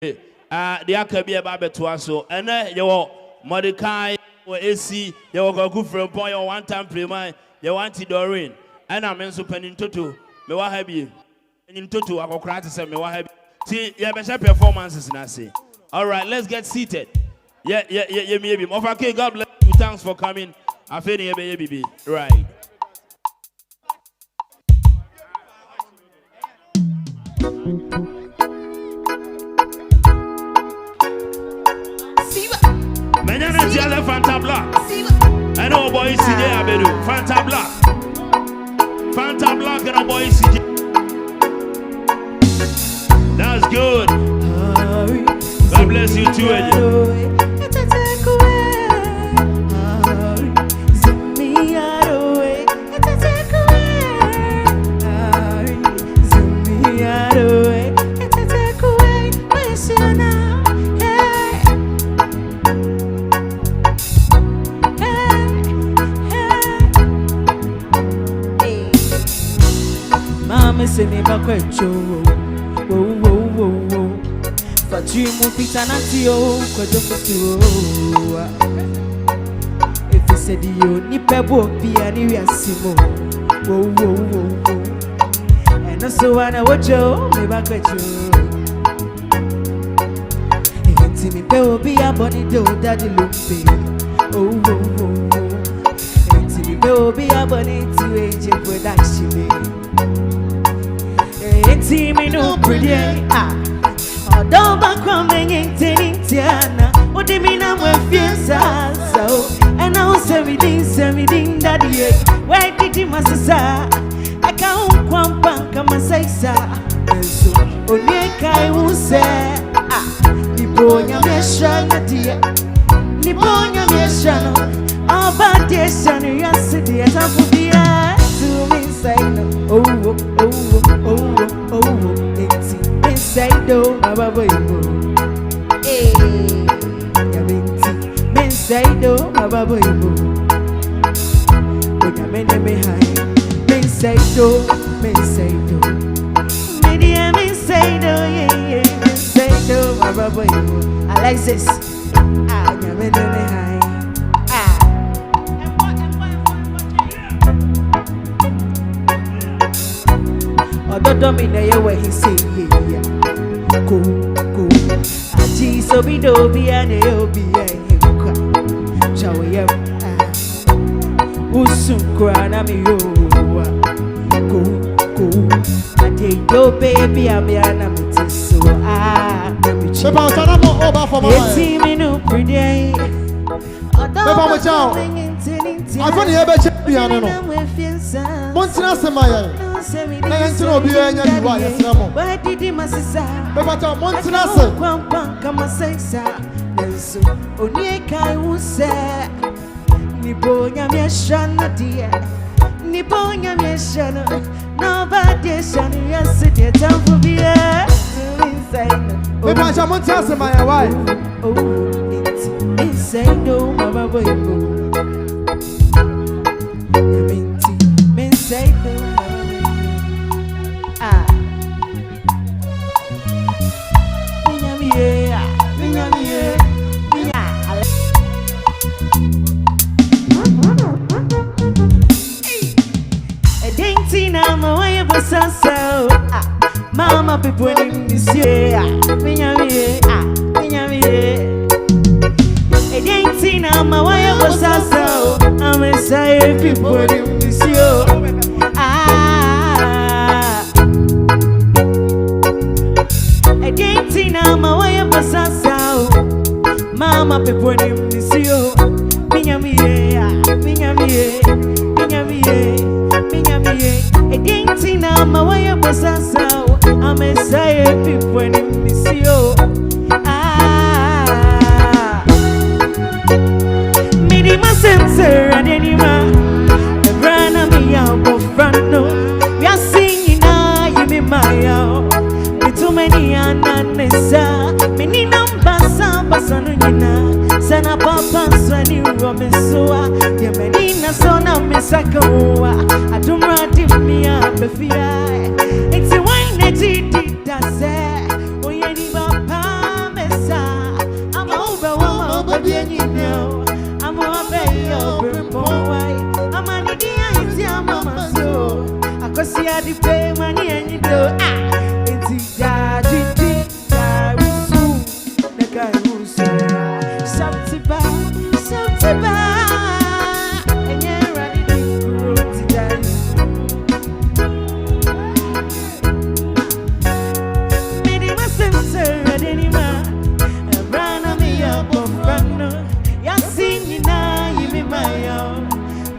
The Akabi about Betuaso, and your Mordecai or Esi, your go for a boy or one time play my your auntie Doreen, and I'm in super in Tutu, me what have you? In Tutu, I will cry to say me what have you. See, you have performances in I say. All right, let's get seated. Yeah, maybe. Okay, God bless you. Thanks for coming. I feel you, baby. Right. Menana Jala Fanta Black. I know boy CJ Abedu. Fanta Black. Fanta Black and a boy CJ. That's good. God bless you too, Eddie. Se me bakwecho Fatrimu pitanatio Kwajo festiwo If you said you ni pebo Pia ni wiasimo And also wana wacho Me bakwecho Enti mi pebo Pia boni do Daddy lumpe Enti mi pebo Pia boni Tuweje production Enti me no pretty Don't back from me Tiana Odi me na mwe fiesa So And I was 17 daddy Where did you masasa I can't kwampa kama saisa So Onyeka use Niponya mesha nadia Niponya mesha no Abadie shani yasidi Atamfubia To me say no Eti inside do ababo ibo Ya binti inside do ababo ibo Oya mene me hai inside do Media inside do inside do ababo ibo Alexis ya mene me hai Ododo mi na ye where he say yeah Go Aji so bi do bi ane obi e kwa Chawo ye Usunkura na mi yo Go Ade do baby amia mutiso Pepa utana mo oba for mama Eti mi no pretty Pepa mo chao Afani ebe champion no Montina semaya na yentino obi enya biwa yesra mo Wadidi masisa Bebata montina se kwampa kama sensa Nenso onyeka iwuse Niponya mieshana die Niponya mieshana Nobody shani yasidi Tamfubia Bebata montina semaya why It's inside no mama boy Yaminti Inside no Mama people in this year, Minyami, Edentina, my wife was also. I'm a say people in this year. Edentina, my wife was also. Mama people in this year, Minyami, Edentina, my wife was also. I'm a say people in this year. Sensor and anima, the brand of me out of front. No, we are singing. You be my out. Too many ananesa, many numbers, Basanuna, Sana Papa, Swani, Robinsoa, the Menina Sona Misakawa. I don't want to me up if it's a wine that it does. Oh, yeah, the pay money and you do. It's daddy, daddy, soon. The guy who's something bad, and you're ready to grow to die. Many must have said any man, and ran on me up of runner. You're singing now, you be my own.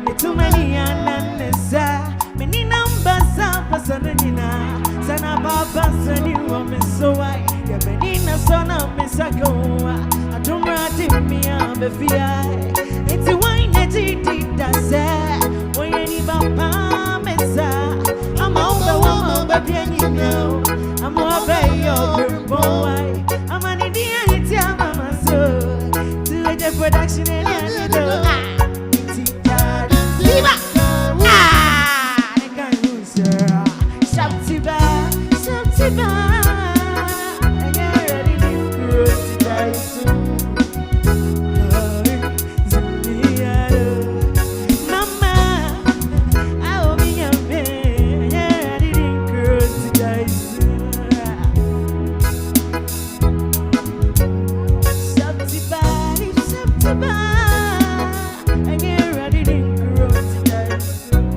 Me too many ananesa, many numbers are personina. Sana baba sani wa me so why? Ya menina sona me sakoa. Atumrati mi ambefia. It's a wine that it does. When any baba mesa, I'm over one baby and you know I'm over your boy. I'm an Indian, it's your mama so to the production and you know. Viva! The guy who's Shoptiba, and you're ready to grow to die soon. Mama, I will be your man, and you're ready to grow to die soon. Shoptiba, and you're ready to grow to die soon.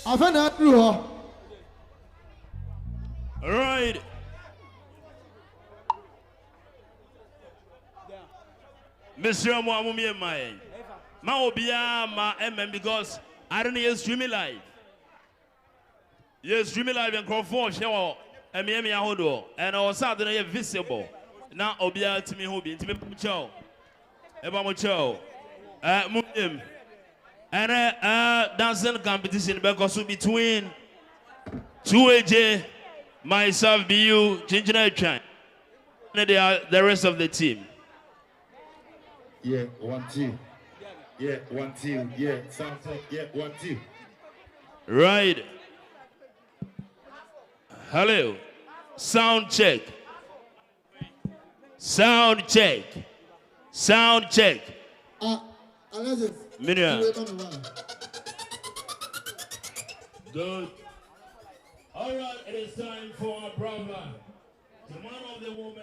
I found out through her. All right. Mr. Mwamumi and my. Ma obia ma MM because I don't hear streaming live. Yes, streaming live and Crawford show and me ahodo and our Saturday visible. Now obia to me hobby to me chow. Eba mo chow. Munim. And dancing competition because between 2AJ, myself, Beyou, Ginger Chan, and the rest of the team. Yeah, 1 2. Yeah, 1 2. Yeah, sound check. Yeah, 1 2. Right. Hello. Sound check. Sound check. Sound check. Alexis. Miriam. Good. All right, it is time for our brother, the man of the woman.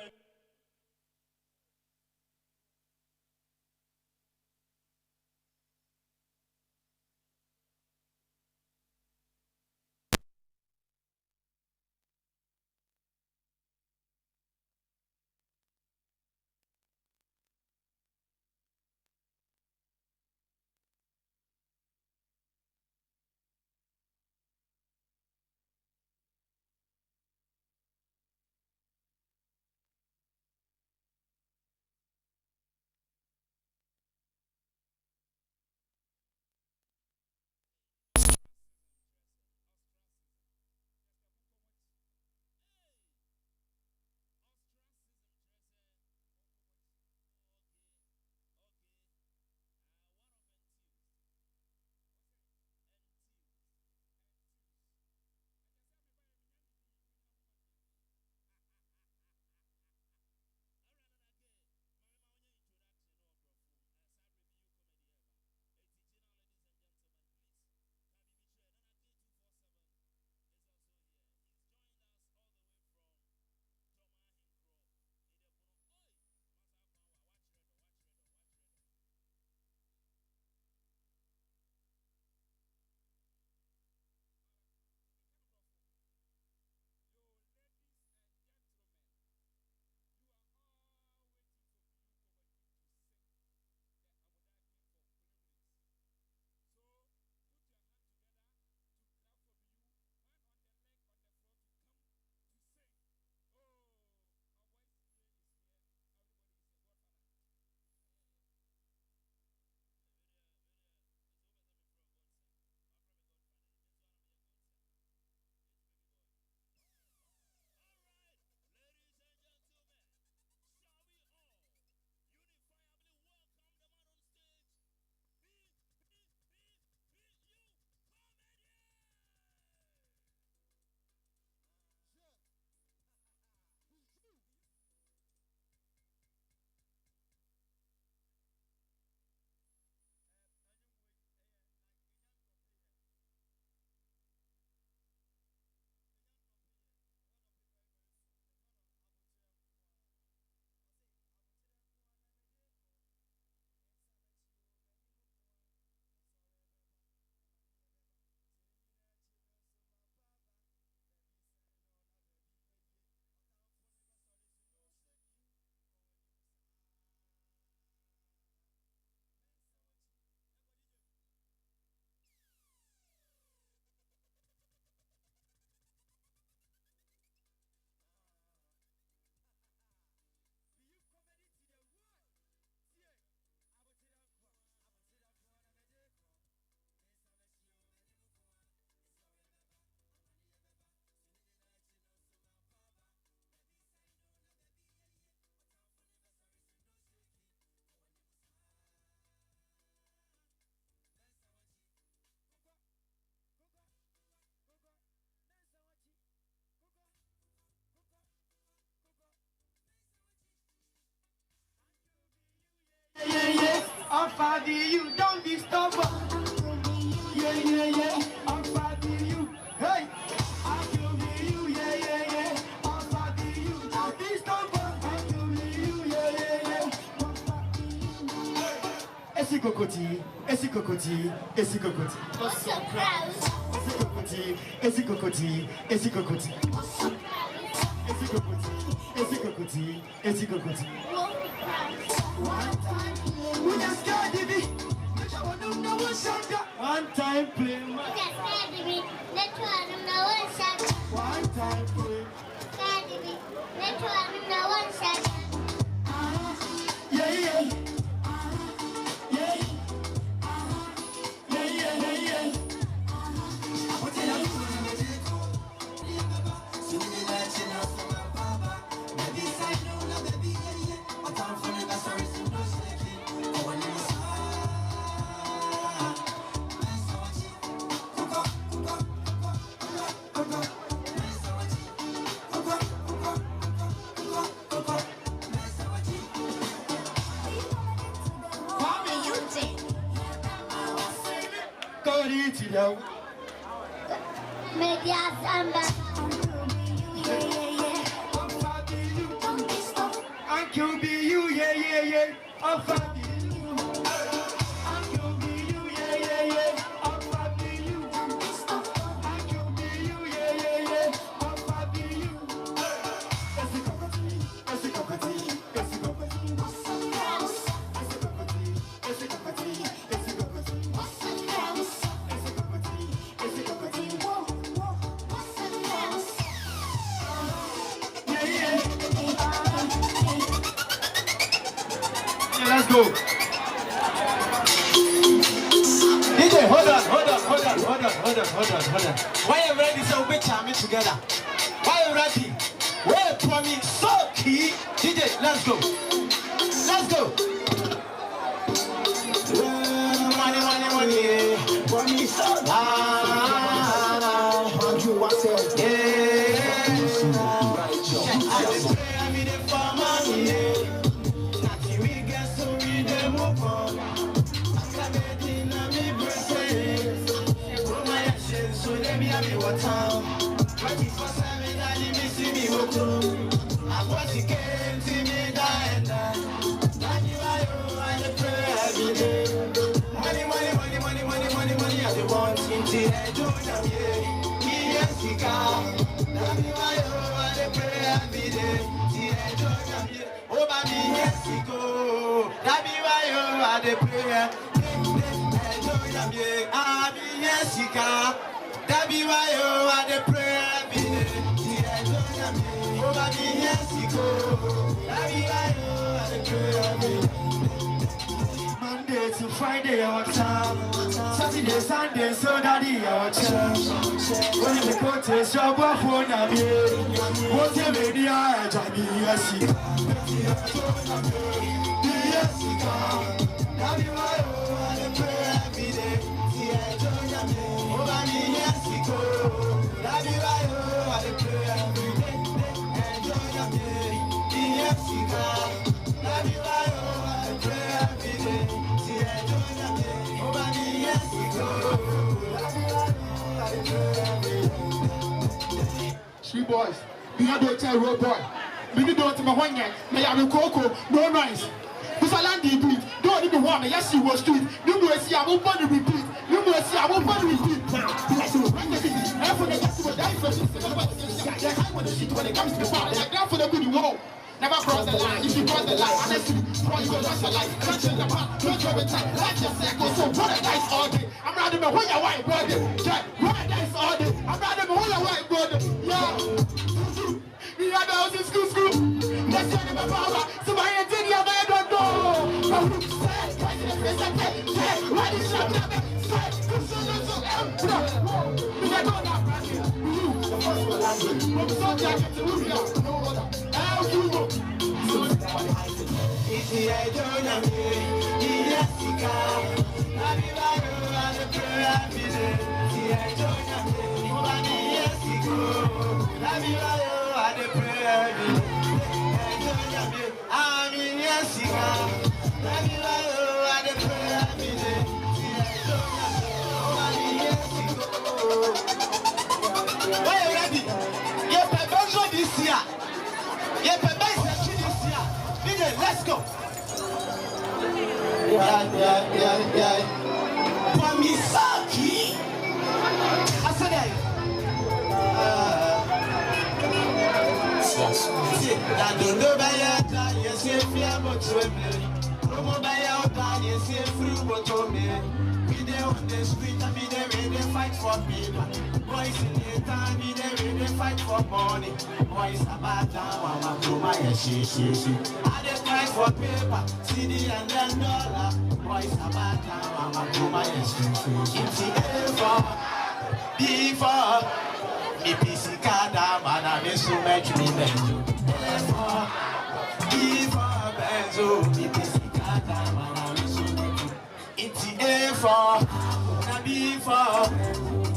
you, don't be stubborn. Yeah, yeah, yeah. I'm fighting you. Hey, I can be you. Yeah, yeah, yeah. I'm fighting you. Don't be stubborn. I can be you. Yeah, yeah, yeah. Esi Kokotii, Esi Kokotii, Esi Kokotii. What's so proud? Esi Kokotii, Esi Kokotii, Esi Kokotii. Esi Kokotii, Esi Kokotii, Esi Kokotii. One time, we just got to be. One time, play. Just scared of me. Let one know one shot. One time, play. Scared of me. Let one know one shot. Yeah, yeah. Yeah. Yeah, yeah, yeah, yeah. Media samba. Yeah, yeah, yeah. I can be you, yeah, yeah, yeah. I'm fighting you. I can be you, yeah, yeah, yeah. I'm fighting you. I can be you, yeah, yeah, yeah. I'm fighting you. Esi Kokotii, Esi Kokotii, Esi Kokotii. Esi Kokotii, Esi Kokotii, Esi Kokotii. Esi Kokotii, Esi Kokotii. Yeah, yeah. Let's go. DJ, hold on. Why you ready? So we charming together. Why you ready? Wait for me. So key. DJ, let's go. Let's go. Money. For me, so Monday to Friday, our time. Saturday, Sunday, so daddy, our church. When you go to shop, for Nabi, what's your media? Jabi, Esi. Three boys, we have to tell road boy. We need to go to my one yet. May I be cocoa, no noise. Who's a land deep? Don't even want me. Yes, you was street. You will see, I won't want to repeat. You will see, I won't want to repeat. Let's do it. And for the guys who die for this, I want to see when it comes to the party. Like that for the good wall. Never cross the line. If you cross the line, honestly, before you go lost your life. Can't change the path, don't throw it tight. Like your circle, so roll the dice all day. I'm rather than when you're white, brother. Yeah, roll the dice all day. I'm rather than when you're white, brother. Yeah. We had the house in school. Let's turn in my power. So my entity, I'm not going to do. Why did you have that? We are going to brand new. You, the first one, language. But we saw jacket to move here. No other. How you know? Are you ready? Your perversion this year. Your perversion this year. DJ, let's go. Yeah. Kwamisaki. I said that. Don't know by your time, yes, if you are much women. Promo by your time, yes, if you want to me. Be there on the street, and be there when they fight for people. Boys in the town, be there when they fight for money. Boys about town, I'm a to my she. I dey fight for paper, CD and then dollar. Boys about town, I'm a to my she. It's the before. Me PC kada mana me so much me benzo. Before benzo, me PC kada mana me so much. It's for na before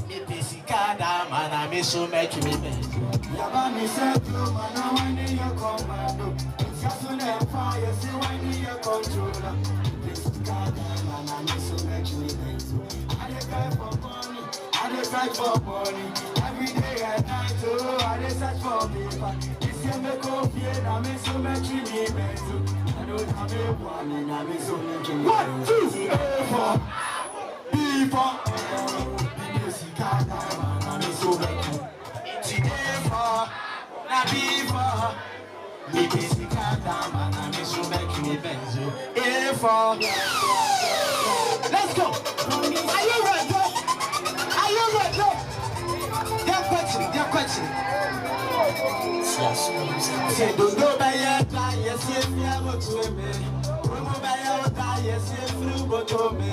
me PC kada mana me so much me benzo. Yaba me say you mana when you commando. It's just on the fire, say when you controller. PC kada mana me so much me benzo. I dey cry for money, I dey fight for money. Every day at night, oh, I dey search for paper. This year me coffee, and I miss so much in me, benzo. I don't have a woman, I miss so much in me. 1, 2, 3, 4. Before, BBC Kata, I miss so much. It's before, not before. BBC Kata, I miss so much in me, benzo. Before, let's go. Are you ready? Are you ready? They're question. Say, don't go by your time, yes, if you have to me. Don't go by your time, yes, if you go to me.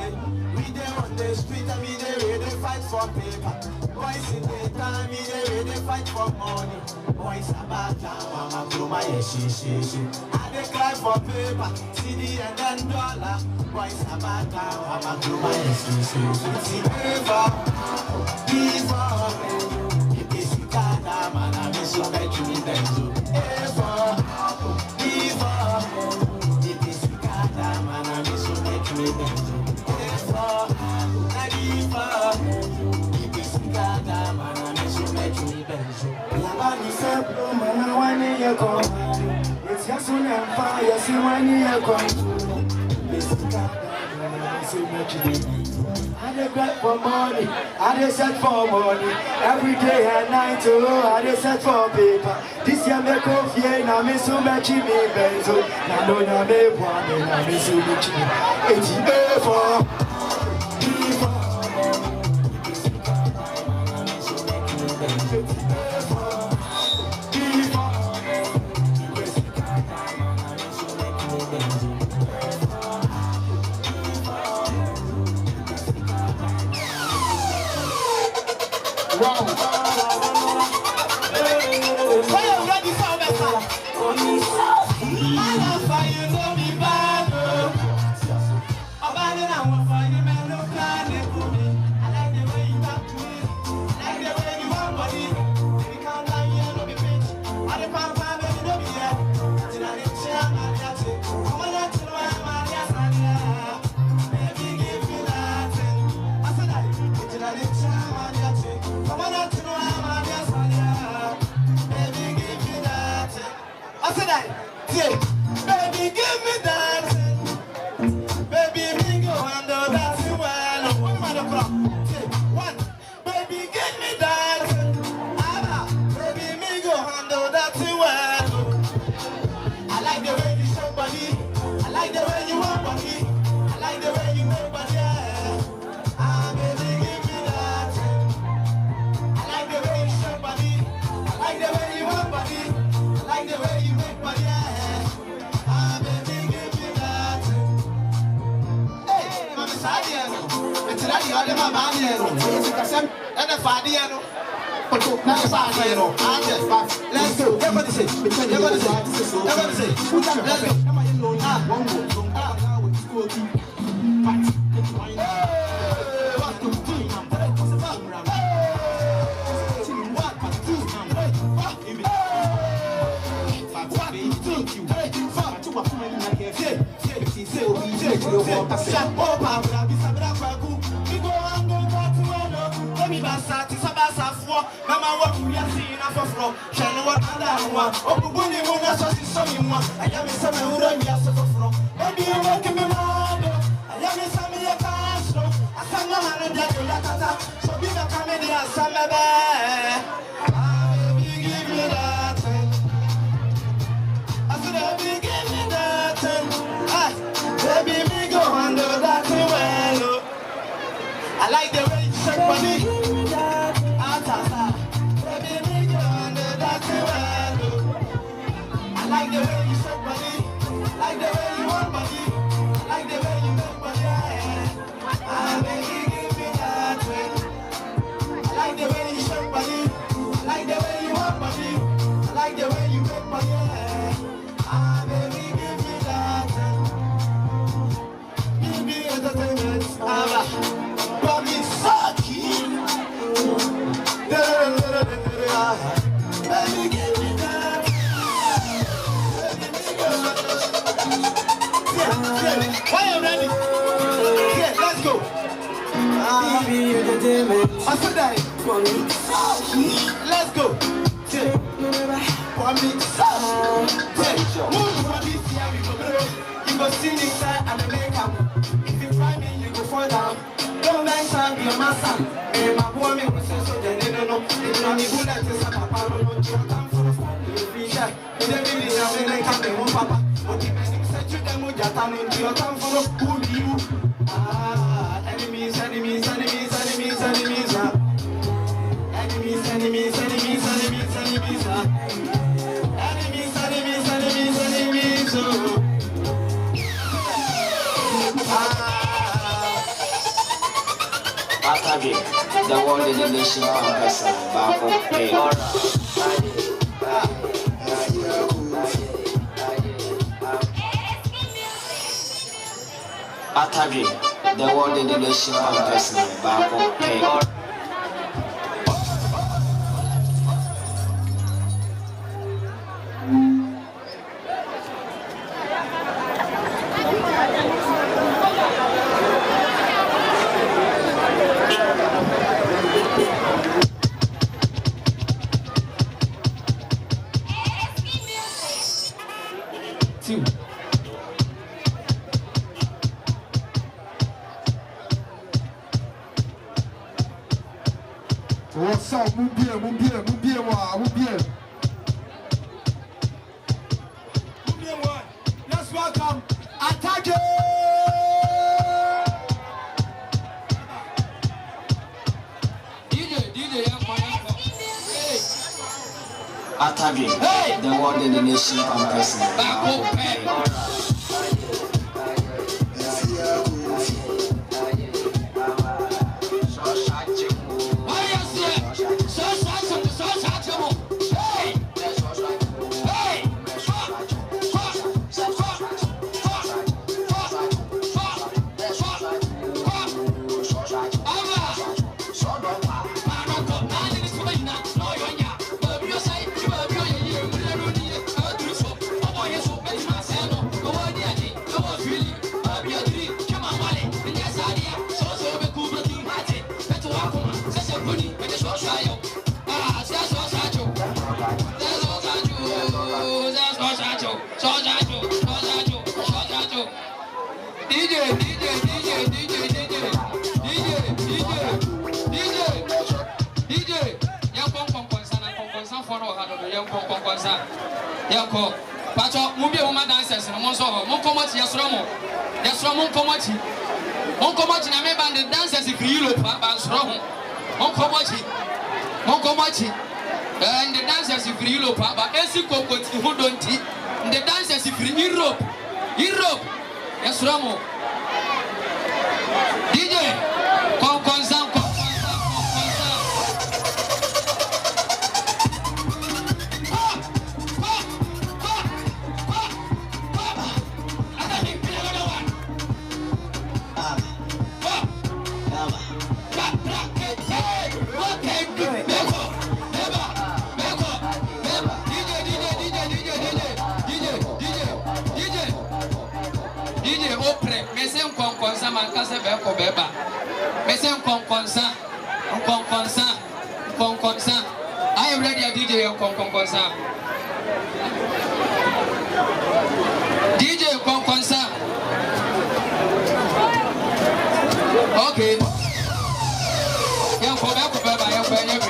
We there on the street, and we there where they fight for paper. Boys in the town, we there where they fight for money. Boys about town, I'm a to my she. I dey cry for paper, CD and then dollar. Boys about town, I'm a to my she. See, before. Man, I miss so much you benzo. Before, this Canada, man, I miss so much you benzo. Before, this Canada, man, I miss so much you benzo. Yabani seplo, man, I want you come. It's just on fire, see when you come. This Canada, man, I miss so much you benzo. I dey beg for money, I dey search for money. Every day and night, oh, I dey search for paper. This year me coffee, na me so much me benzo. Na no na me one, na me so much me. It's for. Let's go. Everybody say. Let's go. one. Oh, when you want us to some in one. I am some who run me as a from. Maybe you make me mad. I am some of your cars. I sang a hundred that so be the comedy and some of baby, give me that thing. I said, baby, give me that thing. Baby, me go under that thing well. I like the way you shake body. Baby, me go under that thing well. I like the way you shake body. Like the way you want body. Like the way you make body. Baby, give me that thing. I like the way you shake body. I like the way you want body. I like the way you make body. Baby, give me that thing. Give me entertainment. Bobby Saki. Baby, give me that. Why are you ready? Yeah, let's go. Baby, entertainment. I said that. Let's go. You go sing inside and the makeup. If you find me, you go fall down. Don't like time, be a master. And my boy, me was so then they don't know. It's not even that it's a papa. You come for the family, you be shy. You don't really know when they come, they won't papa. But if you say to them, you come for the who do you? Enemies, enemies, enemies, enemies, enemies. Enemies, enemies, enemies, enemies, enemies. Enemies, enemies, enemies, enemies. Atagi, the world in the nation campus, Bako, hey. Atagi, the world in the nation campus, Bako, hey. What's up, Mubie, Let's welcome Atagi. Atagi, the world in the nation campus, Bako, hey. Yako, Pacho, Mubi woman dancers, and Monso, Moncomochi, Yasromo, Yasromo Comochi, Moncomochi, and maybe the dancers if you look at Bansromo, Moncomochi, and the dancers if you look at Esi Kokotii, who don't eat, the dancers if Europe, Yasromo, DJ, Conconsan. I am ready, DJ. Okay. Yeah, for that, for that, I have any.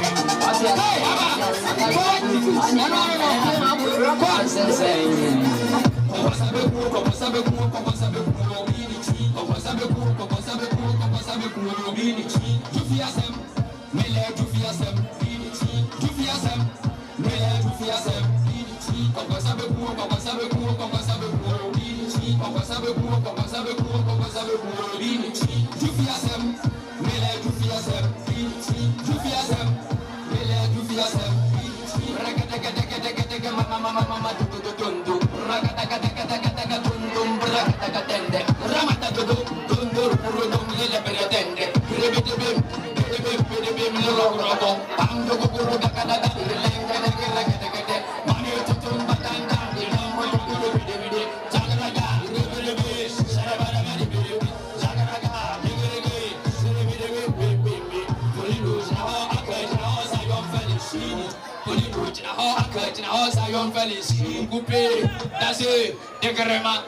That's it, degrema,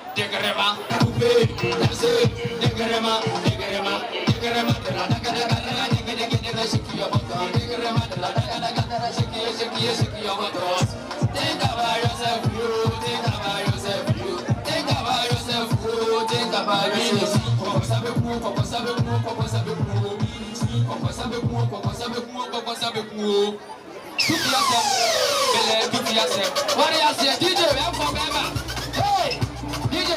coupé, that's it, degrema, think about yourself, you, think about yourself, you, think about yourself, you, think about yourself. What do you say, DJ? I'm from Bama. Hey, DJ.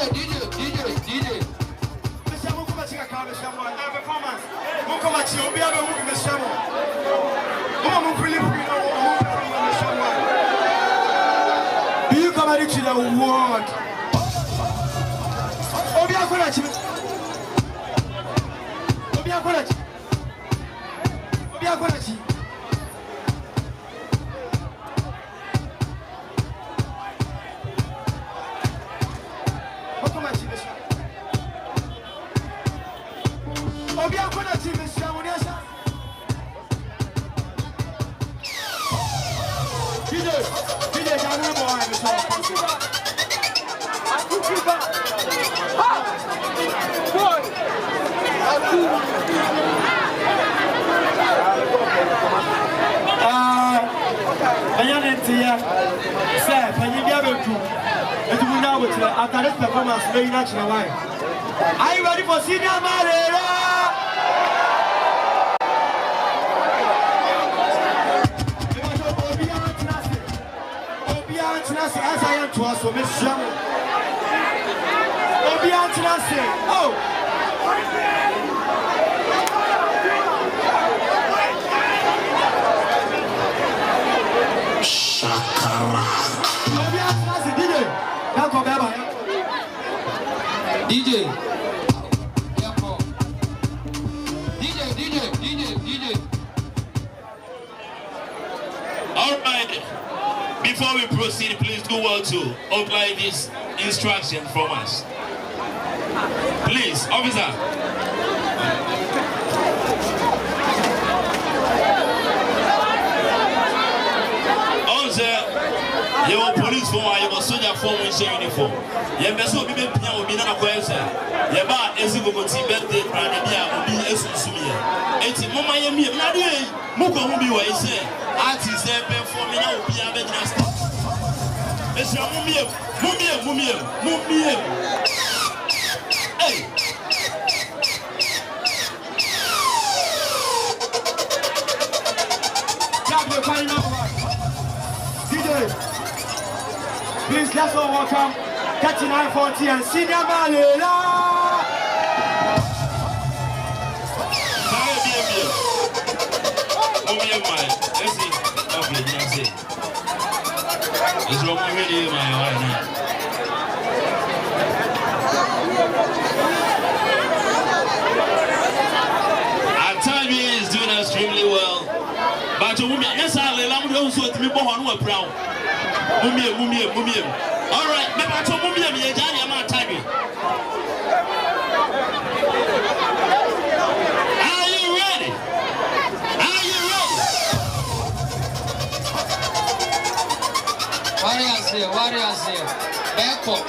Beyou comedy to the world. After this performance, very natural. Are you ready for senior Marera? DJ. All right. Before we proceed, please do well to apply this instruction from us. Please, officer. You are police form, you are soldier form with uniform. You have also been a question. You are Esi Kokotii birthday, and you are Esi Sumia. It's Mama Yemi, Nadi, Muko Mubi, what is it? Artists there performing now, be a bit nasty. It's your Mumia. Hey. Please, let's all welcome 3940 and Senior Malela. It's wrong already, my wife. Our time is doing extremely well. But you yes, I'm also to be born who are proud. Mummy. All right, remember to Mummy, you're Johnny, I'm not timing. Are you ready? Warriors here. Back up.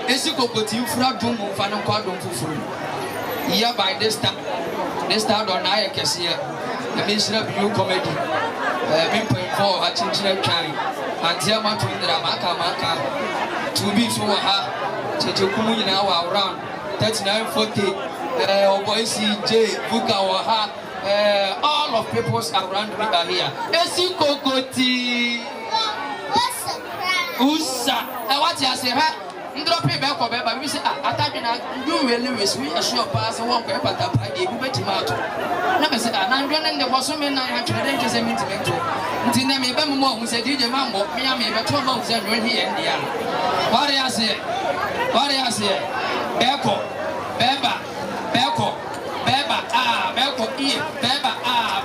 Esi Kokotii fura dum fa no kwa dum fufuru. Yeah, by this time on I can see the mission of Beyou comedy. Mimpo for a chinchilla can. And here my twin maka. 2 weeks over her. Chichukumu in our around 3940. Boise J. Buka or her. All of peoples around me are here. Esi Kokotii. Usa. What you say, huh? Drop it back, but we say, Atabina, you really wish we assure pass one paper that I gave you tomato. Never said, I'm running the Bosman 900 inches and intimate. Until I made them more who said, Did your mamma, me, I made 12 months and you're here and there. What do you say? What do you say? Beko, Beba, Beko, Beba, Beko, Beba,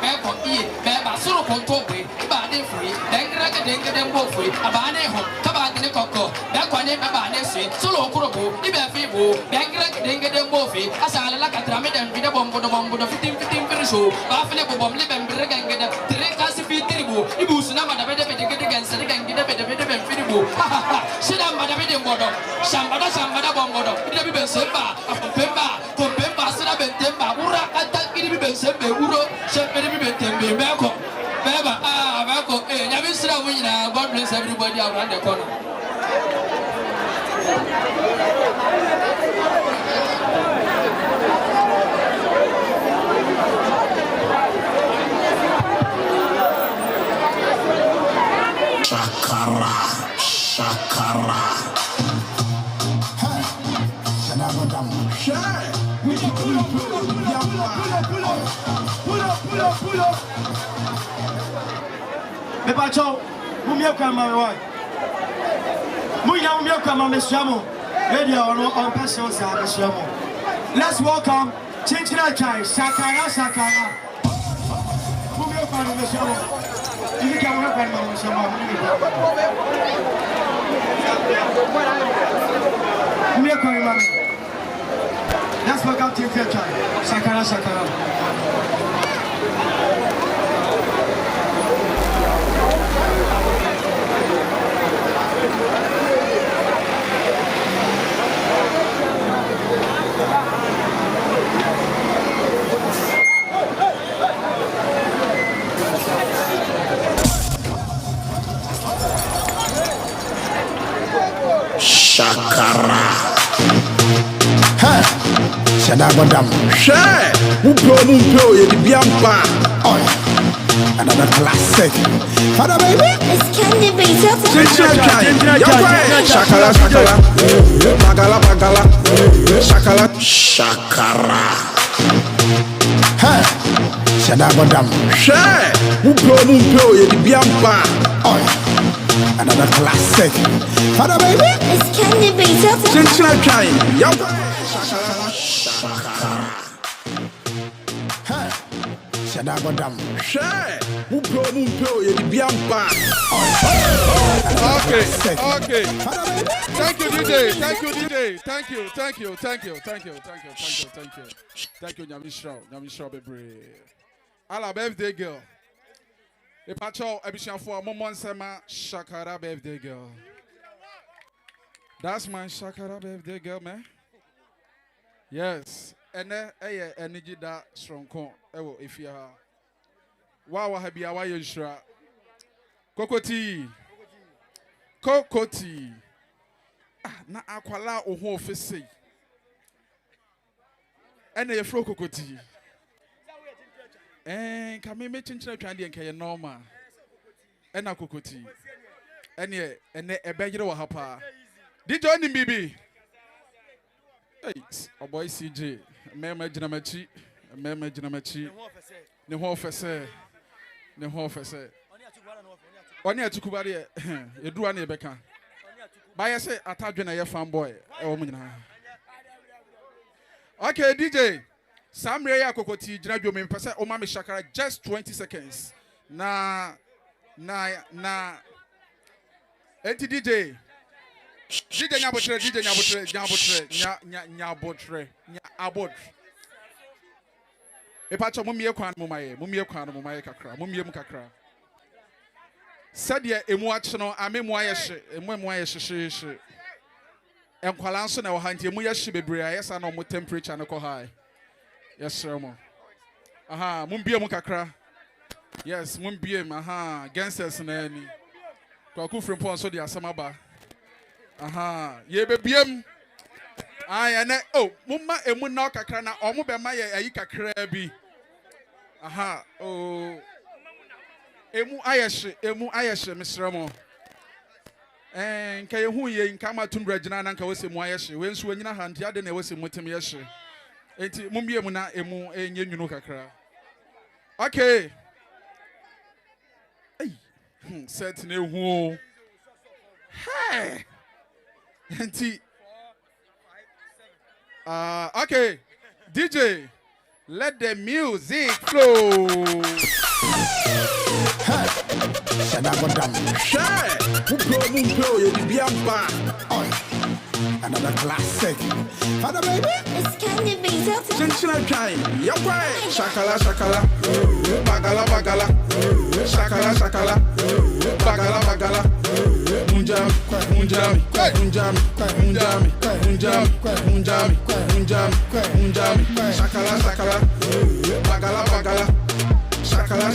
Beko, Beba, Solo Contopi, Badi free, then Graka them both free, a bane home, Kabadi Coco, Bakwane, Babane, Solo Kurobo, Ibefibo, Bangraka, Denga them both, Asala Catramid and Vida Bombo, the Bombo, the 15 show, Buffalo Bomb, Lib and Briganga, Terecasifi Tribu, Ibusama, the better against the gang, get a bit of Fidibu. Sit down, Madame Bodo, Sambada Bombodo, Ibe Semba, Pemba, Sinabe, Temba, Ura, attack Ibe Sembe, Uro, Shepherd Tembe, Bako, Beba, Bako, Yavisra Wina, God bless everybody around the corner. Shakara. Pull up. Me pacho, mumia kama wewe. Muya mumia kama mesiamo. Radio on person sa mesiamo. Let's welcome Chinchina Chai, Sakara. Mumia kama mesiamo. You can work on my let's work out your future. Shakara, shakara. Shakara. Hey, Shadabadam. Share. Mumpo, you the Biampa. Oh, another classic. Father baby. It's candy baby. Shakara, shakara. Bagala, bagala. Shakara, shakara. Hey, Shadabadam. Share. Mumpo, you the Biampa. Oh, another classic. Father baby. It's candy baby. Shadabadam. Share. Mumpo, you the Biampa. Okay. Thank you, DJ. Thank you, Nyamisha Bebre. Ala birthday girl. A pacho ebishan for Momon Sama Shakara birthday girl. That's my Shakara birthday girl, man. Yes. And then energy that strong Cont. If you are wow, happy hour you sure. Kokotii. Na akwala oho ofese. Ene ye fro Kokotii. Kame me chinchina twande enke normal. Ena Kokotii. Ene ebegyere wo hapa. DJ ni bibi. Hey, oh boy CJ. Mema jinamachi. Ne ho ofese. Oni atukubare eduwa na ebeka. Ba ye say atadwe na ye fanboy e wo nyina. Okay DJ. Samre ya Kokotii jina dwo me mpese o ma me shakara just 20 seconds. Na enti DJ nyabotre. Epacho mumie kwan mumaye kakra. Mumiem kakra. Sadia emu achno amemu ayehye, emu ayehye. Enkwala nso na wohanti emu yehye bebre ayesa na omo temperature no ko high. Yes mo. Aha, mumbiem kakra. Yes, mumbiem aha, gangsters na ani. Kwaku frempon so dia samaba. Aha, ye bebiem. Ay na mumma emu na kakra na omo be ma ye ayi kakra bi. Aha, emu ayeshe misramo. Nka ye hu ye nka matumra gina na nka wose mu ayeshe. We nso anyina hante ade na wose mutem yeshe. Enti mumbie mu na emu enye nwunu kakra. Okay. Hey. Set na ehu. Hey. Enti okay. DJ, let the music flow. Shadabadam. Share. Mumpo, you the Biampa. Another classic. Father baby. It's candy baby. Chinchina time. Shakala. Bagala. Shakala. Bagala. Munjami. Shakala. Bagala. Shakala.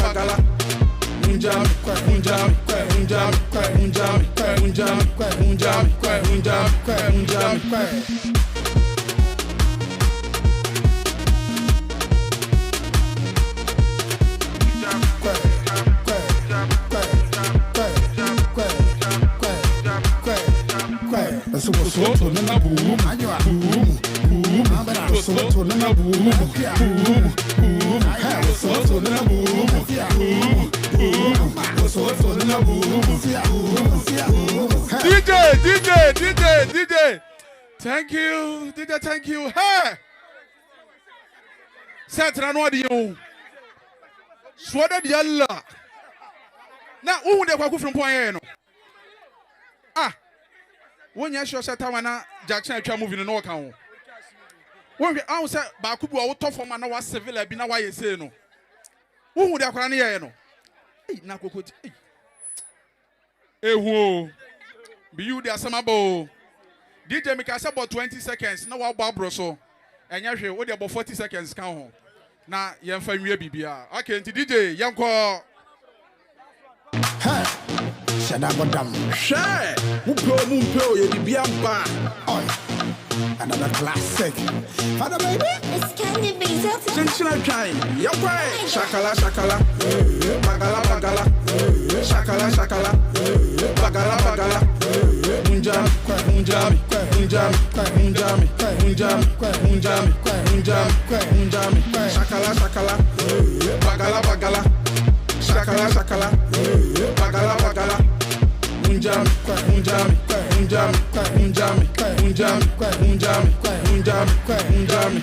Bagala. Munjami. DJ. Thank you. DJ, thank you. Hey. Set run what you. Swada the Allah. Now, who would they from Point? Ah, when you show Satawana, Jackson, I'm moving in no account. When we answer Bakubu, I will talk for man, I was civil, I've been away, you say no. Who would they cry here? No, now Kokotii. Whoa, Beyou, there's some abo. DJ make us about 20 seconds. Now, what Barbara so? And you're what about 40 seconds count home. Now, young family BBR. Okay, DJ, young call. Shadabadam. Share. Mumpo, you be another classic. Father baby. It's candy beans. Intentional time. Yaway. Shakala, shakala. Bagala, bagala. Shakala, shakala. Bagala, bagala. Unjami, unjami, unjami, unjami, unjami, unjami, unjami, unjami. Shakala, shakala. Bagala, bagala. Shakala, shakala. Bagala, bagala. Unjami, unjami, unjami, unjami, unjami, unjami, unjami, unjami.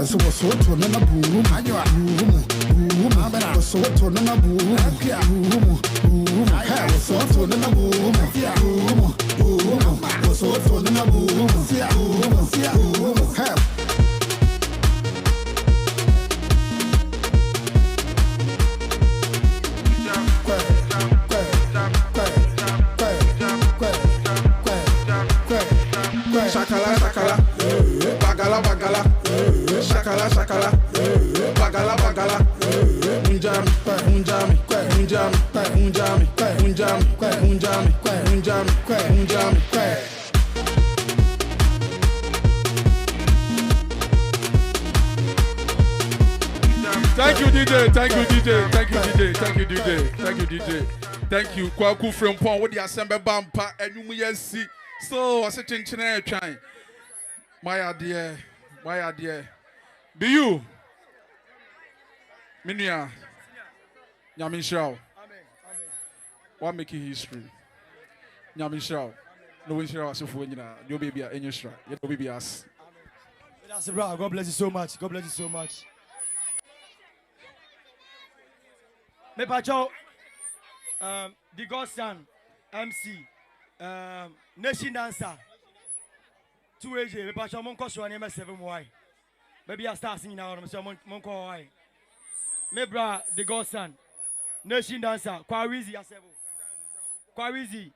So what's what to na boom anyo boom so what to na boom boom so what to na boom boom so what to na boom shakala shakala bagala bagala shakala shakala bagala bagala unjami unjami unjami unjami unjami unjami unjami unjami. Thank you, DJ. Thank you, DJ. Thank you, DJ. Thank you, DJ. Thank you, DJ. Thank you. Kwaku from Pond with the assembly bumper and you see. So, I said, Chinchina trying. My idea. Beyou. Minia. Nyamishao. What making history? Nyamishao. No one shall ask for your baby in your shrine. Your baby ass. That's a bra. God bless you so much. God bless you so much. Me pacho, the godson, MC, nation dancer, 2AJ. Me pacho, mon koso ane me 7 why. Maybe I start singing now. So mon ko why. Me bra, the godson, nation dancer, Kwarizi asebo, Kwarizi,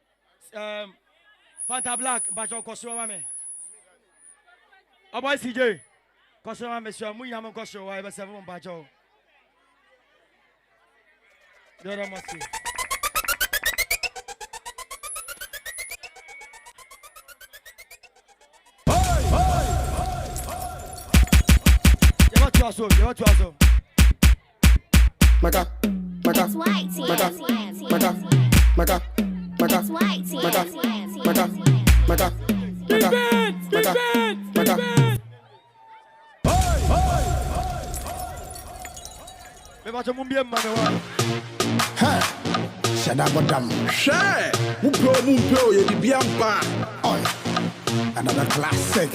Fanta Black, pacho koso ame. Aboy CJ, koso ame. So mu yamon koso why me 7 pacho. Doramasi. You want to Maka, maka, It's white tea. maka, maka, maka, maka, It's white tea. maka, maka, maka, maka, maka, maka. Me va chamon bien mane. Hey, Shadabadam. Share. Mumpo, you be another classic.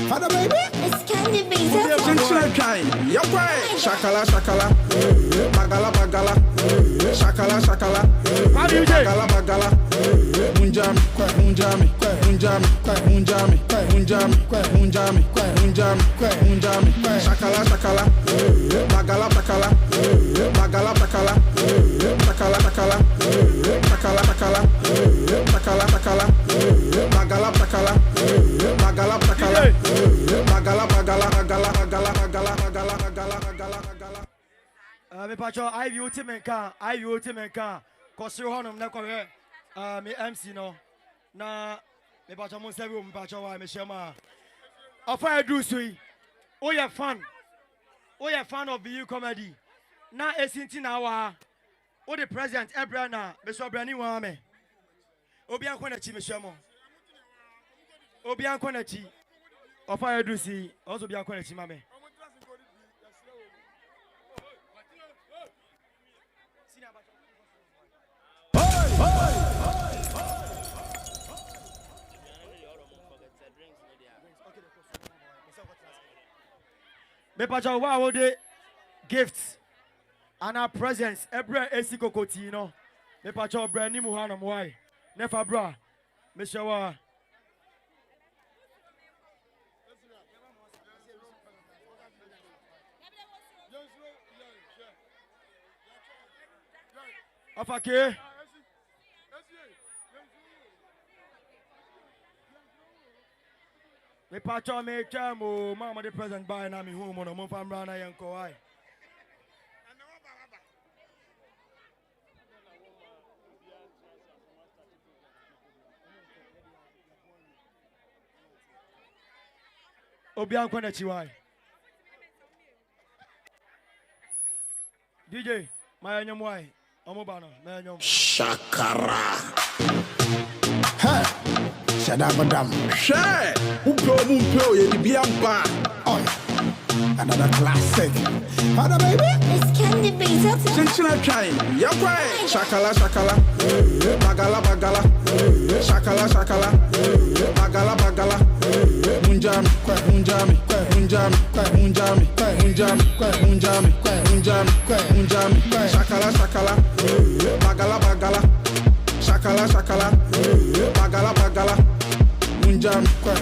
Father baby. It's candy beans. Intentional time. Yaway. Shakala, shakala. Bagala, bagala. Shakala, shakala. Bagala, bagala. Unjami, unjami, unjami, unjami, unjami, unjami, unjami, unjami. Shakala, shakala. Bagala, bagala. Bagala, bagala. Shakala, shakala. Shakala, shakala. Shakala, shakala. Bagala, bagala. Bagala, bagala. Bagala, bagala, bagala, bagala, bagala, bagala, bagala, bagala, bagala. Me pacho, I view team can. Cause you honum na kwa me MC no. Na me pacho mon serve me pacho wa me shema. Ofa do sui. Oh you fan of Beyou comedy. Na esinti na wa. O the president Ebrana, me so brani wa me. Obi anko na chi me shemo. Obi anko na chi. Ofa do si, also bi anko na chi mame. Me pacha wa the gifts and our presents. Every Esi Kokotii, you know. Me pacha brand new muhanam why. Never bra. Me shawa. Afake. Me pacha me chamo mama the present buy na me home no mo fam brana yanko why. Obian kwana chiwai. DJ, my nyom why? Omobana, my nyom. Shakara. Hey, Shadabadam. Share. Umpo, ye biamba. Oh, another classic. Hada baby. It's candy baby. Senchina trying. Yakwa. Shakala. Bagala. Shakala. Bagala. Munjami. Shakala. Bagala. Shakala. Bagala. Munjami.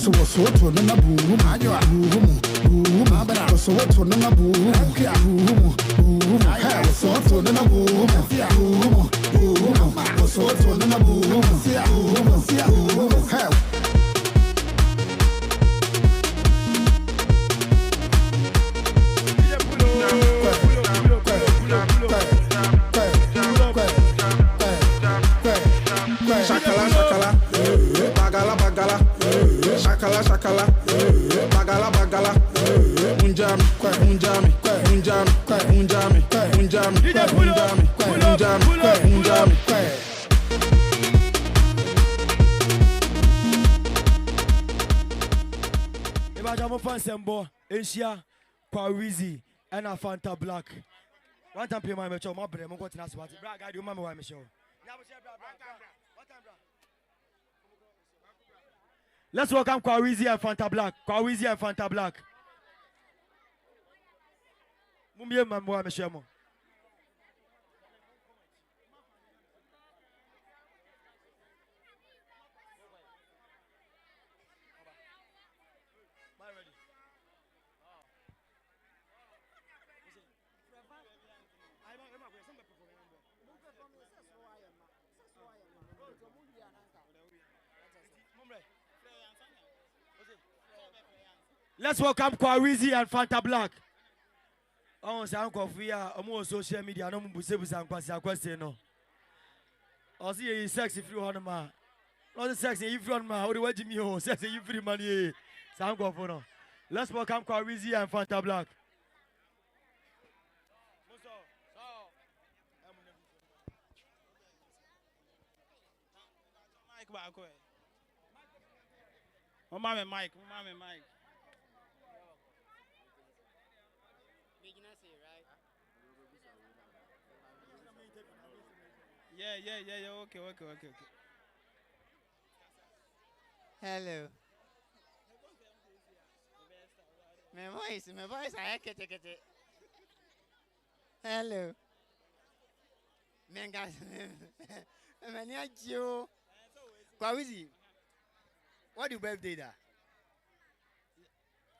So what's what to the boom? So what to the boom? So what to the boom? So what to the boom? Shakala. Shakala. Bagala. Munjami. Imagine Sembo, Asia, Parizi, and a Fanta Black. One time play my mature, my brother, I'm going to ask about it. Brag, I do mama, I'm sure. Let's welcome Kwarizi and Fanta Black. Mumie mambo ameshemo. Let's welcome Kwarizi and Fanta Black. Oh, Uncle Fia, I'm social media. I don't busa question. No. I see you sexy free on ma. Not sexy if you on ma. How do you me? Oh, sexy you free money. Uncle Fono. Let's welcome Kwarizi and Fanta Black. Mike. Yeah. Okay. Hello. My voice, I get it. Hello. Mengas. Maniajo. Kwarizi. What do you birthday there?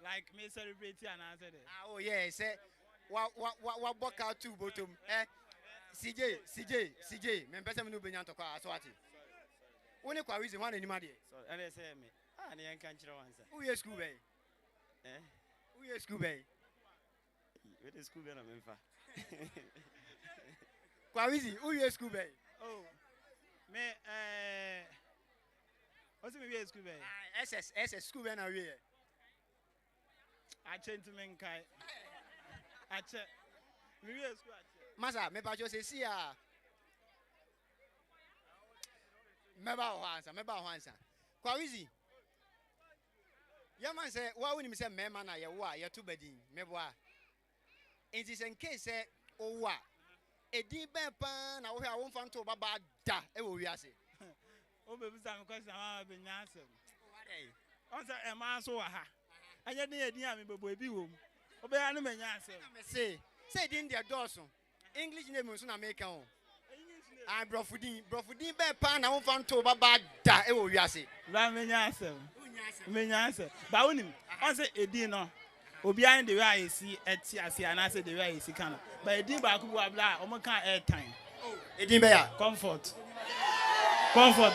Like me celebrating and answer it. Oh yeah, say what work out two bottom. CJ, me pesa me no benya to kwa aswati. Woni Kwarizi one anima de. So and they say me. Na yan kan kire wansa. Who you school bay? Who you school bay? Where the school be na memfa. Kwarizi, who you school bay? Oh. Me what's me be school bay? SS school bay na we. I change to men kai. I check. Masa, me pacho say see meba wansa. Kwa wizi. Ya man say, wa woni me say mema na ye wo a ye to badin, meboa. Enti sen case say o wa. Edin ben pan na wo hwa wo mfa nto baba da e wo wiase. O be bisa me question ma be nya asem. On say e man so wa ha. Anya din edin a me bebo ebi wo mu. O be ya no me nya asem. Me say din de doso. English name so na make on. I brofudin be pan na wo mfa nto baba da e wo wiase. Ba me nya asem. Me nya asem. Ba wonim. On say edin no. Obi an the way Esi eti ase and I say the way Esi kana. But edin ba ku bla o mo kan air time. Edin be ya. Comfort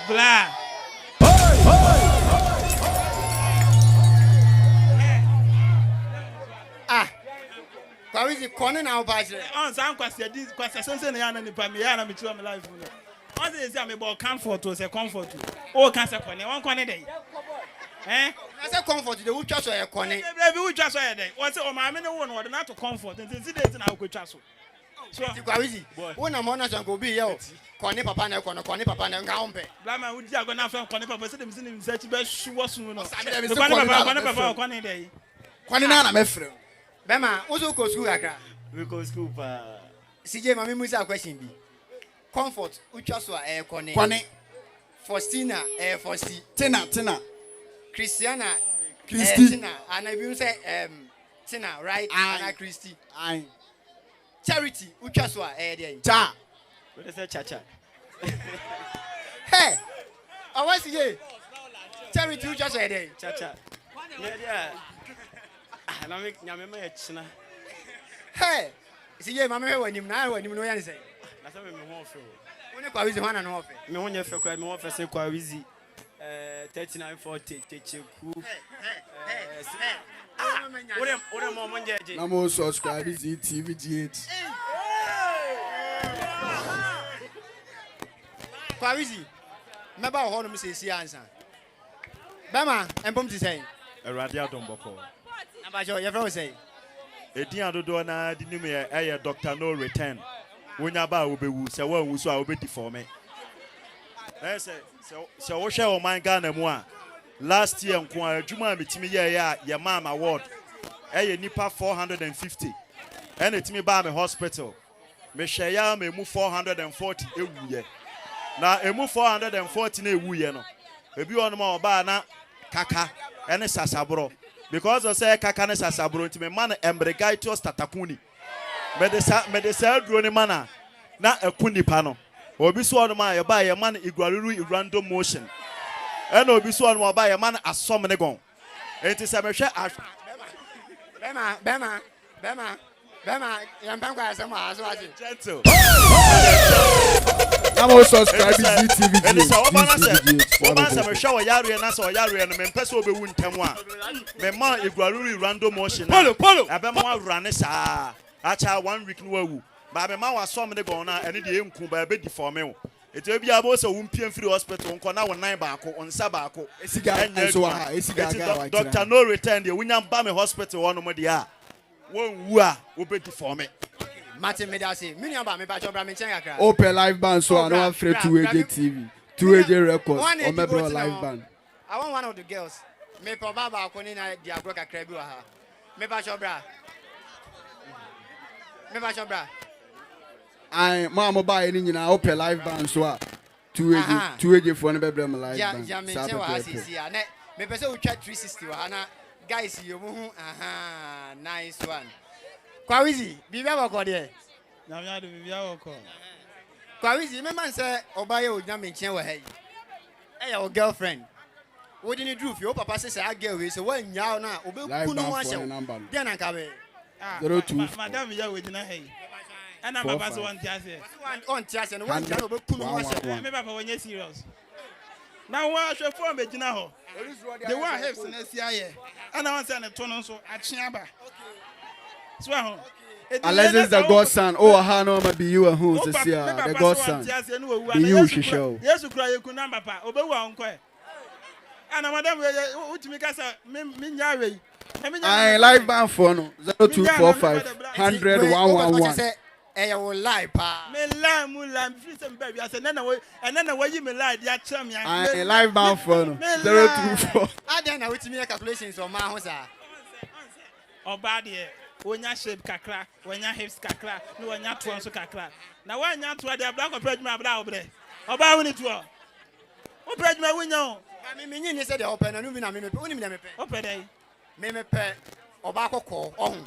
bla. Kwa wizi kone na obaje. On san kwase edin kwase sense na ya na nipa me ya na me tro me life no. On say Esi am be comfort o say comfort. O kan say kone won kone dey. I say comfort the who so e kone. Baby who so e dey. Won say o ma me no won o na to comfort. Nti dey na o kwetwa so. So kwa wizi. Wona mo na so go bi ye o. Kone papa na nga ompe. Blama who di ago na fa kone papa say dem say dem search be shuwo sun no. Kone papa dey. Kone na me frem. Bema, also go school akra. We go school pa. CJ mami musa question bi. Comfort utwa so e kone. Kone. Faustina Fausti. Tina. Christiana Christy. Tina. And I will say Tina, right? Anna Christy. Aye. Charity utwa so there. Cha. We say cha. Hey. I want CJ. Charity utwa so there. Cha. Yeah. Na me nyame ma yechina. Hey. CJ mama we wanim na wanim no yan say. Na say me ho ofe. Woni kwa wizi hwana no ofe. Me ho nyefe kwa me ho ofe say kwa wizi 3940 techeku. Ore mo monjeje. Na mo subscribe to TVGH. Kwa wizi. Meba ho no me say si ansa. Bema empom ti say. Erade adomboko. Abajo ye fro say. Edin adodo na di nim ye Dr. No Return. Wonya ba obewu se wa wu so a obedi for me. Se wo hwe o man Ghana mu a last year nko adwuma metimi ye mama award. Nipa 450. Etimi ba me hospital. Me hwe ya me mu 440 ewu ye. Na emu 440 na ewu ye no. Ebi ono ma oba na kaka ene sasabro. Because I say kaka ne sasabro nti me man embregaitous tatakuni. Me de sa drone mana na ekuni pa no. Obi so ono ma ye ba ye man igwaruru random motion. And obi so ono ma ba ye man asom ne gon. Enti se me hwe Bema, yampam kwa asema aso ati. Gentle. I'm also subscribing to TVG. And so oba se me hwe yare na so yare no me mpese obewu ntem a. Me ma igwaruru random motion. Polo. Abema wa rane sa. Acha 1 week no wawu. Ba me ma wa som ne gon na ene de enku ba be di for me o. Eti bia bo so wumpiem free hospital nko na won baako onsa baako. Esiga enso ha, esiga ga. Dr. No Return de wunya ba me hospital wono mo de a. Won wu a wo be di for me. Martin Medasi, mini aba me ba chobra me chen akra. Open live band so I no afraid 2AJ TV, 2AJ records on my bro live band. I want one of the girls. Me pa baba akoni na dia bro kakra bi wa ha. Me ba chobra. I mama buy any nyina open live band so a 2AJ for no be bro live band. Ja me chen wa asisi ya. Ne me pese wo twa 360 wa na guys you mu nice one. Kwa wizi bibia wako de. Na me ado bibia wako. Kwa wizi me man say obaye onya me chen wa ha yi. Your girlfriend. What did you do? Your papa says I get away. So when you na obe kunu wa she. Then anka be. 02. Madam ya we dina hey. Ana papa so want tiase. On tiase no one obe kunu wa she. Me papa when you serious. Now wa hwe form be dina ho. The one hips na si aye. Ana wan say na to no so achia ba. So ho. Alexis the godson. Oh, ha no ma Beyou who to see the godson. Beyou show. Yes, you cry you number pa. Obe wa onko e. Ana madam utimi kasa me nyawe. I live band phone 0245 100 111. Hey, I will lie, pa. Me lie, mula, me free some baby. I said, and then why you me lie? Dia chum ya. I live band phone 024. I don't know which me calculations on my house. Oh, bad yeah. When ya shape kakra, when ya hips kakra, no when ya tuan so kakra. Now when ya tuan, they black or prejudice my blah over there. Oba when it was. What prejudice my window? I mean, you said the open and I mean, only me open day. Me pay Oba call on.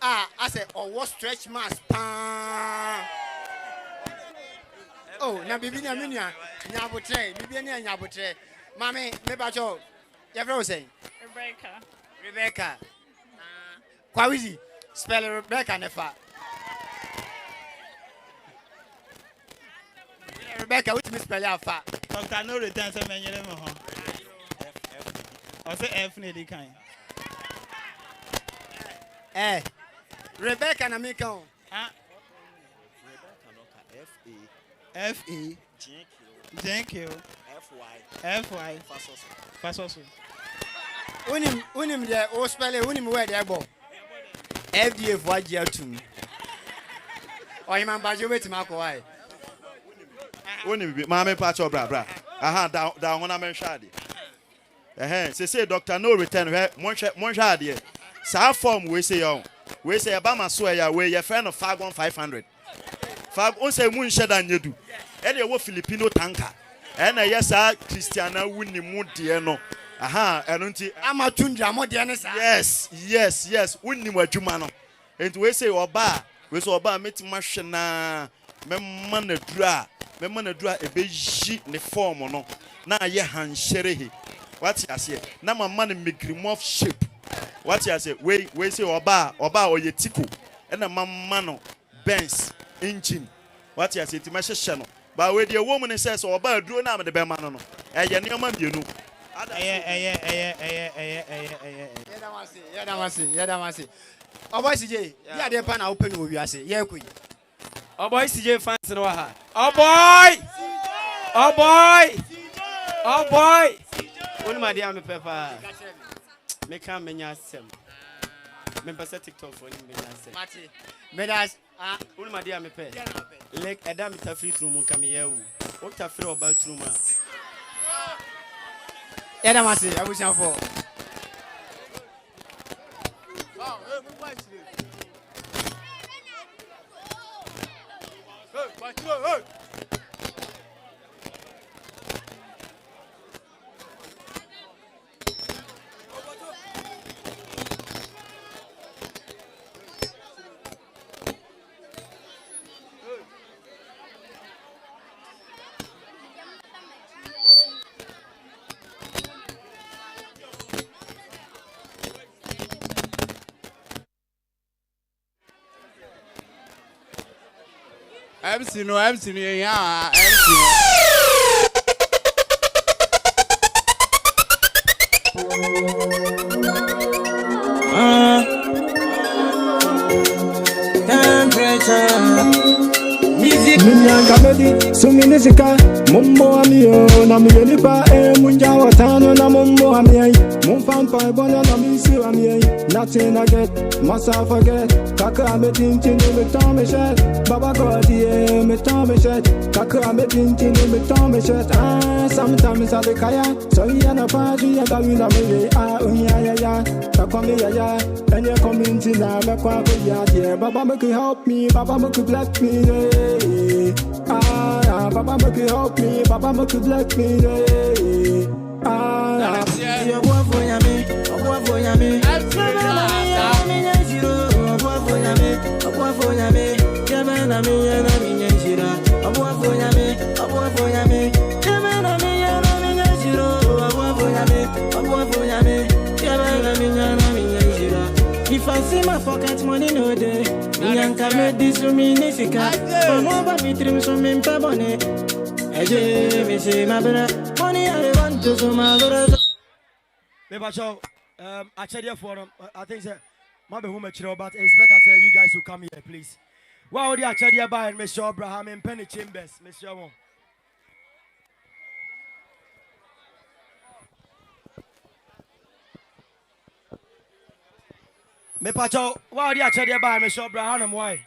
I said, oh, what stretch mass? Oh, now Bibi Naminia, Nabotre, Bibi Nabotre. Mammy, maybe I told you saying Rebecca. Quite easy. Spell Rebecca Nefa. Rebecca, which Miss Spell out fat. Doctor, no return some men. I say F nearly kind. Eh. Rebecca and Amico. F-E. Thank you. F-Y. Fasos. Unim there, or spell it, unim where they're born. FDF, what year to me? Or you man, but you wait to Marco. Why? Unim, Mamma Pacho, bra. Aha, down when I'm in Shadi. Say, Doctor, no return, Monshadi. Sa form we say on. We say Obama swear we your friend of Fagon 500. Fag on say moon shed and you do. Any wo Filipino tanker. And yes, Christiana winning mood no. Aha, and I'm a tundra more than yes. Winning what you man. And we say Oba, we saw Oba meet machina. Memman a dra a big sheet in the form or no. Now ye hand sherry. What's I say? Now my money make remove ship. What you say? We say Oba or ye tiku. And a mano Benz engine. What you say to my channel. But with your woman says Oba drew now the Bemano. And your man, you know. Yeah, oh, boy, CJ, yeah, they're pan open with you. I say, yeah, queen. Oh, boy, CJ fans in Waha. Oh, boy. Only my dear pepper. Make a menya sem. Member set TikTok for him. Mati, Medas, only my dear me pay. Like a damn it a free room come here. What a free about Truma. Yeah, I must say, I wish I for. Hey. MC no, yeah, Comedy, suminisika, mumbo amio, na miyelipa munja watano na mumbo amie, mumfampa bona na misi amie, nothing I get, must I forget, kaka me tintin me tom me shed, baba God yeah me tom me shed, kaka me tintin me tom me shed, sometimes I kaya, so ya na party ya gawina me ya, kaka me ya, and you come into na me kwa ya, baba make you help me, baba make you bless me, Papa make you help me, Papa make you bless me, your boy for yami, a boy for yami, if I see my pocket money no day, me can make this to me nifika. For more but me trim so me pebone. Eje me say my brother, money I want to so my brother. Me bacho, I tell you for I think say, my be home chiro, but it's better say you guys will come here, please. Why would you tell you about Mr. Abraham in Penny Chambers, Mr. One? Me pacho, why are you by me shop Brahanum? Why?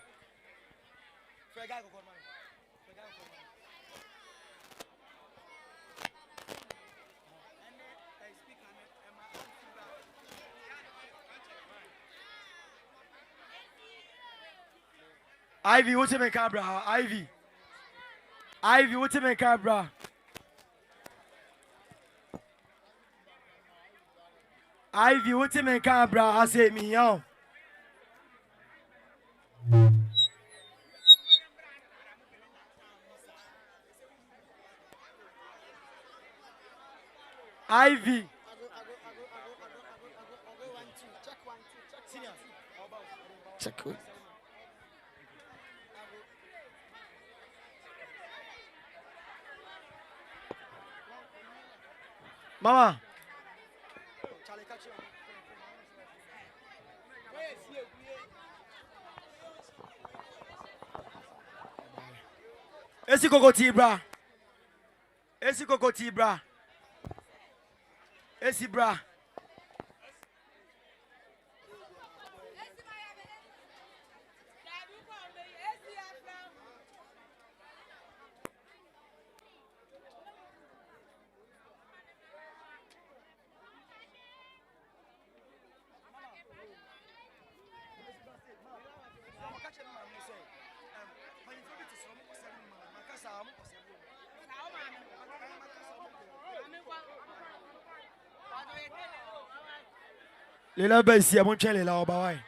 Ivy, what's in cabra? Ivy. Ivy, what's in cabra? Ivy, what's in cabra? I say me, yo. Ivy. Check it. Mama. Esi Kokotii bra. Esi Kokotii bra. Esi bra. Lela besi ya monche lela obawai.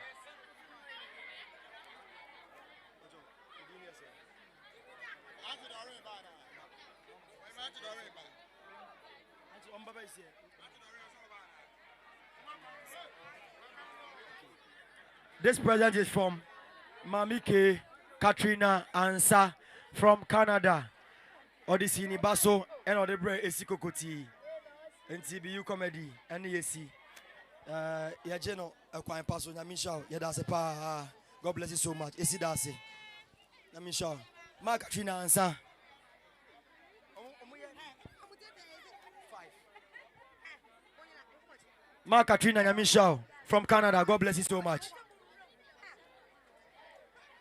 This present is from Mami K, Katrina Ansa from Canada. Odyssey ni baso and other bread Esi Kokotii and Beyou comedy and Esi. Ya jeno kwa paso na misha ya dase pa. God bless you so much. Esi dase. Na misha. Ma Katrina Ansa. Ma Katrina Nyamisha from Canada. God bless you so much.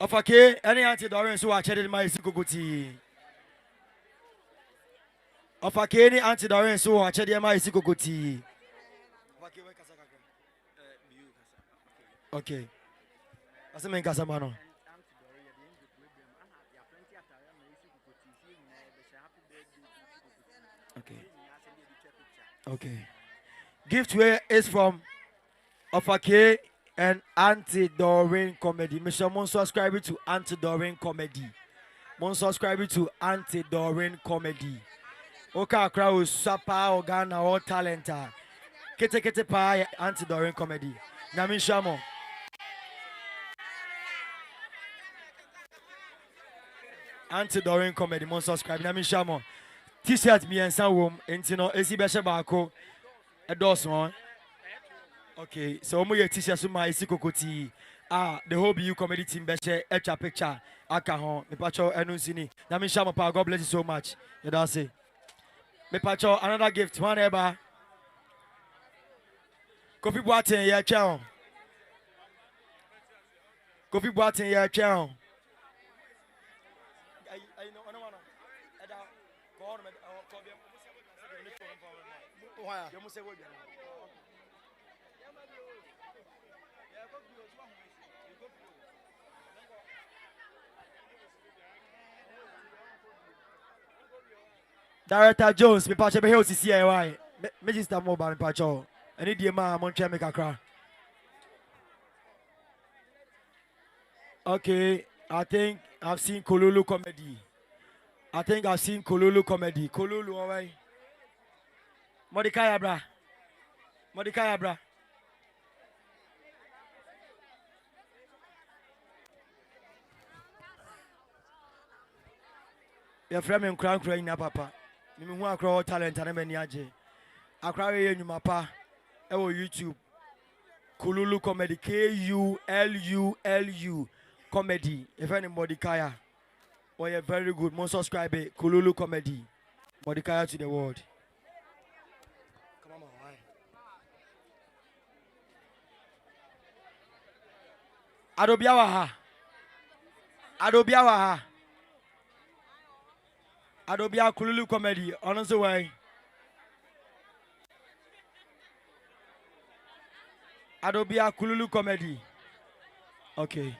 Ofake, any auntie Dorin so I chatted my Esi Kokotii. Ofake, any auntie Dorin so I chatted my Esi Kokotii. Okay. Asa men kasa mano. Okay. Okay. Gift where is from Ofake and Auntie Doreen Comedy. Mr. Mon subscribe to Auntie Doreen Comedy. Mon subscribe to Auntie Doreen Comedy. Oka crowd sapa organa or talenta. Kete kete pa Auntie Doreen Comedy. Nami Shamo. Auntie Doreen Comedy. Mon subscribe. Nami Shamo. T-shirt me and some room. Intino Esi Besha Bako. A dozen. Okay, so I'm t-shirt to my Esi Kokotii. The whole Beyou comedy team beshe extra picture. Akahon, me pacho enusini. Nami Shamo pa. God bless you so much. You don't say. Me pacho another gift. One ever. Kofi Boateng ya chow. Kofi Boateng ya chow. Director Jones, me pacho be here to see why. Me just mobile me pacho. Any day ma monche make a cry. Okay, I think I've seen Kolulu comedy. Kolulu, alright. Modikaya bra. Your friend me crying na papa. Me hu akra talent na me ni age. Akra ye nyuma pa. E wo YouTube. Kolulu comedy Kululu comedy. If anybody kaya. Oh, you're very good. Most subscribe Kolulu comedy. Modikaya to the world. Come on, why? Adobiawaha. Adobia Kululu comedy. On the way. Adobia Kululu comedy. Okay.